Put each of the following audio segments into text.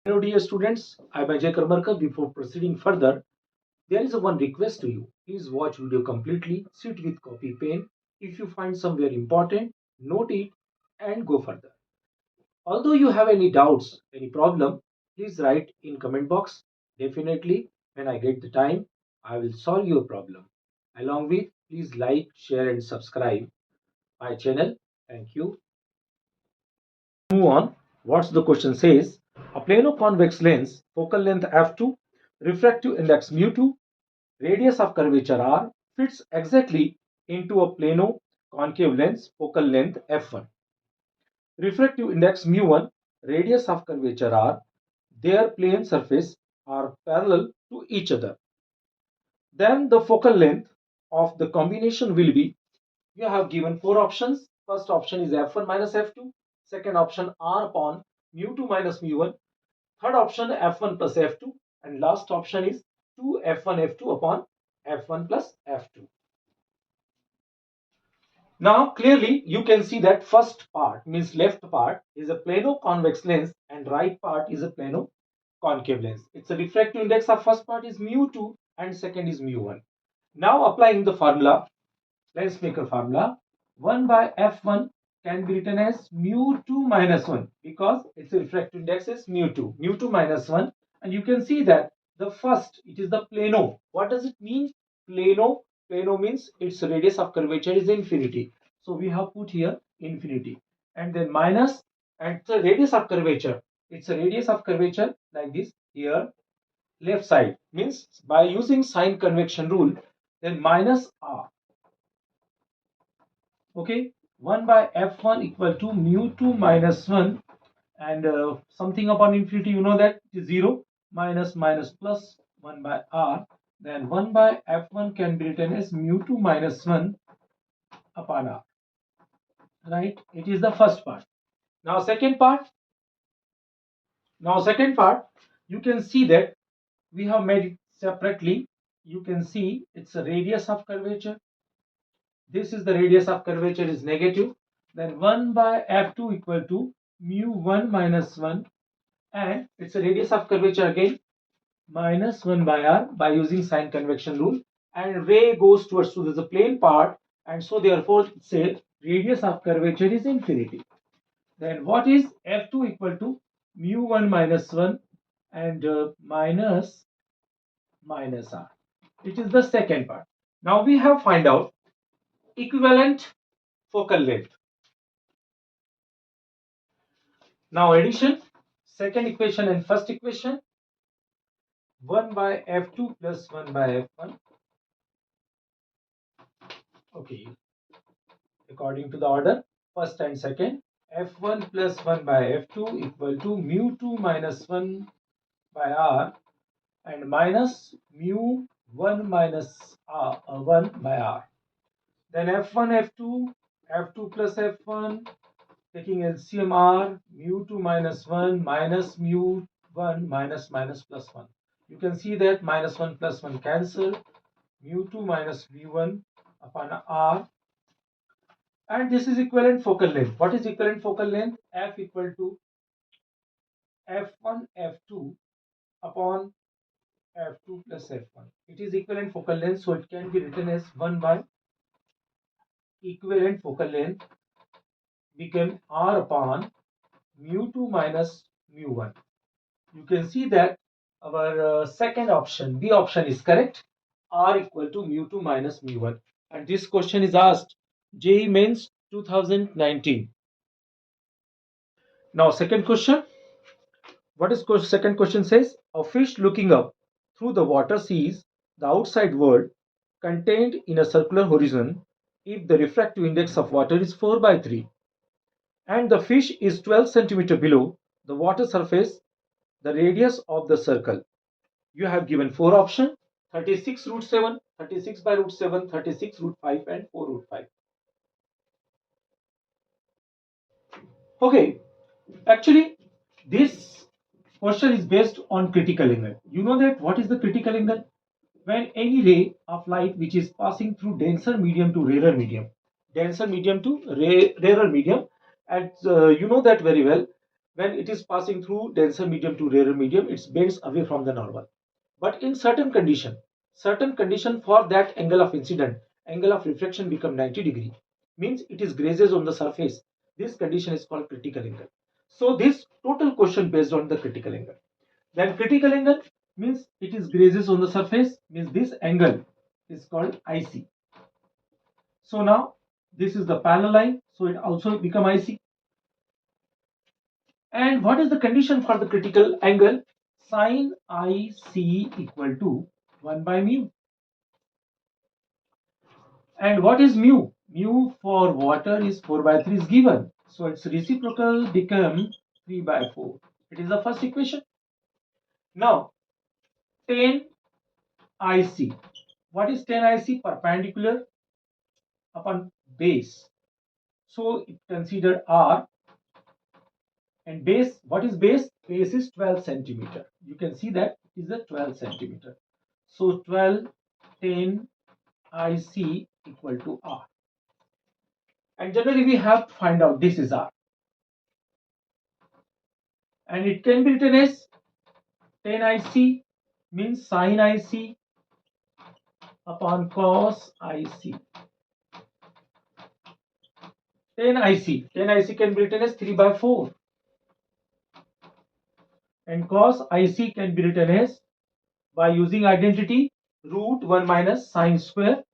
Hello dear students, I am Ajay Karmarkar. Before proceeding further, there is one request to you. Please watch video completely, sit with copy pen. If you find somewhere important, note it and go further. Although you have any doubts, any problem, please write in comment box. Definitely, when I get the time, I will solve your problem. Along with, please like, share and subscribe my channel. Thank you. Move on. What's the question says? A plano convex lens, focal length f2, refractive index mu2, radius of curvature r fits exactly into a plano concave lens, focal length f1. Refractive index mu1, radius of curvature r, their plane surface are parallel to each other. Then the focal length of the combination will be, you have given four options. First option is f1 minus f2. Second option r upon mu2 minus mu1. Third option f1 plus f2. And last option is 2 f1 f2 upon f1 plus f2. Now clearly you can see that first part means left part is a plano convex lens and right part is a plano concave lens. It's a refractive index of first part is mu2 and second is mu1. Now applying the formula, let's make a formula. 1 by f1 can be written as mu2 minus 1 because its refractive index is mu2 minus 1. And you can see that the first, it is the plano. What does it mean? Plano. Plano means its radius of curvature is infinity. So we have put here infinity. And then minus, and the radius of curvature. It's a radius of curvature like this here. Left side means by using sign convection rule, then minus r. Okay, 1 by f1 equal to mu2 minus 1 and something upon infinity, you know that is 0 minus minus plus 1 by r. Then 1 by f1 can be written as mu2 minus 1 upon r. Right, it is the first part. Now second part. You can see that we have made it separately. You can see it's a radius of curvature. This is the radius of curvature is negative. Then 1 by f2 equal to mu1 minus 1 and its a radius of curvature again minus 1 by r by using sign convection rule, and ray goes towards to the plane part, and so therefore say radius of curvature is infinity. Then what is f2 equal to mu1 minus 1 and minus r. It is the second part. Now we have find out equivalent focal length. Now addition, second equation and first equation, 1 by f2 plus 1 by f1. Okay, according to the order, first and second, f1 plus 1 by f2 equal to mu2 minus 1 by r and minus mu1 minus 1 by r. Then f1, f2, f2 plus f1, taking LCM r, mu2 minus 1 minus mu1 minus plus 1. You can see that minus 1 plus 1 cancel, mu2 minus mu1 upon r. And this is equivalent focal length. What is equivalent focal length? F equal to f1 f2 upon f2 plus f1. It is equivalent focal length, so it can be written as 1 by equivalent focal length become r upon mu2 minus mu1. You can see that our second option, B option, is correct. R equal to mu2 minus mu1. And this question is asked JEE Mains 2019. Now second question. What is second question says? A fish looking up through the water sees the outside world contained in a circular horizon if the refractive index of water is 4 by 3 and the fish is 12 centimeter below the water surface, the radius of the circle. You have given four options: 36 root 7, 36 by root 7, 36 root 5 and 4 root 5. Okay, actually this question is based on critical angle. You know that what is the critical angle? When any ray of light which is passing through denser medium to rarer medium, and you know that very well, when it is passing through denser medium to rarer medium, it bends away from the normal. But in certain condition for that angle of incident, angle of reflection become 90 degree, means it is grazes on the surface. This condition is called critical angle. So this total question based on the critical angle. Then critical angle means it is grazes on the surface, means this angle is called IC. So now this is the parallel line, so it also become IC. And what is the condition for the critical angle? Sin IC equal to 1 by mu. And what is mu? Mu for water is 4 by 3 is given. So its reciprocal become 3 by 4. It is the first equation. Now tan IC. What is tan IC? Perpendicular upon base. So it consider R. And base, what is base? Base is 12 centimeter. You can see that it is a 12 centimeter. So 12 tan IC equal to R. And generally we have to find out this is R. And it can be written as tan IC means sin IC upon cos IC. Tan IC can be written as 3 by 4. And cos IC can be written as, by using identity, root 1 minus sine square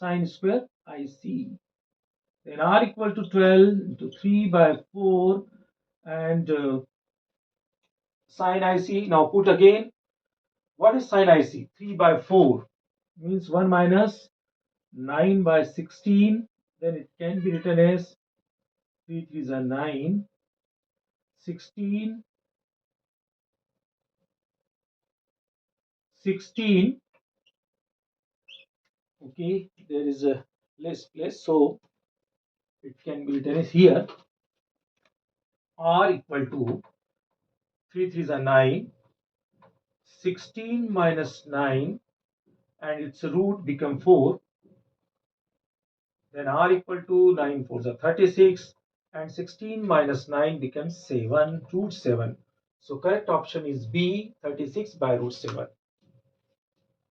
IC. Then R equal to 12 into 3 by 4 and sine IC. Now put again, what is sine IC? 3 by 4 means 1 minus 9 by 16. Then it can be written as 3 3s are 9, 16, 16. Okay, there is a less place, so it can be written as here R equal to 3 3s are 9, 16 minus 9, and its root become 4. Then R equal to 9 4s are 36, and 16 minus 9 becomes 7, root 7. So correct option is B, 36 by root 7.